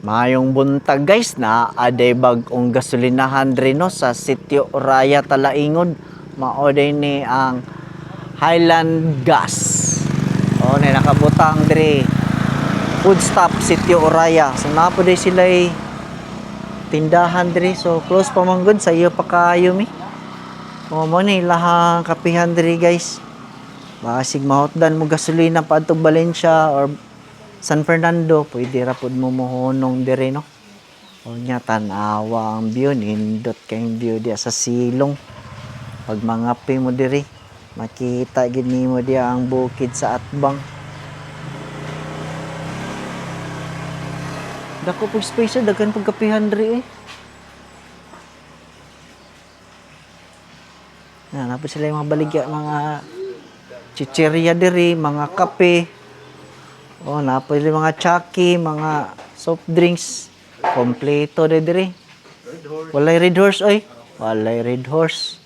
Mayong buntag guys na aday bag-ong gasolinahan diri no sa Sitio Raya Talaingod. Mao ni ang Highland Gas. O na nakabutang diri. Food stop Sitio Raya. So napo day sila tindahan diri. So close pa man gud sa iyo pa kaayo mi. O mo ni lahang kapihan diri guys. Basig mahotdan mo gasolina paadto Valencia or San Fernando, pwede ra pud mo mohonong dire no. O nya tan-awa ang view, nindot kayong view diya sa silong. Pag mangapi mo dire, makita gid nimo diya ang bukid sa Atbang. Dako pug space, daghan pug kapihan dire eh. Napod sila yung mga baligya, mga chicheria dire, mga kape. Oh, napili mga chucky, mga soft drinks. Kompleto de dire. Walay Red Horse oy. Walay Red Horse.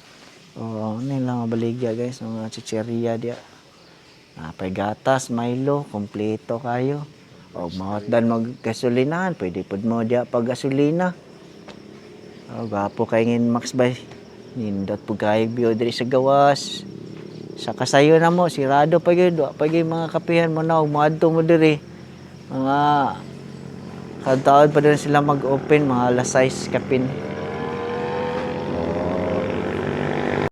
Oh, nila mga baligya guys, mga chicheria dia. Napay gatas, Milo, kompleto kayo. O mahotdan maggasolinahan, pwede pud mo dia pag gasolina. Oh, gapo kay ngin Max bay. Nindot pud kay view diri sa gawas. Sa kasayo na mo, sirado pa gyud, mga kapihan mo na, moadto mo diri. Mga kadtaon pa din sila mag-open, mga alas 6 kapin.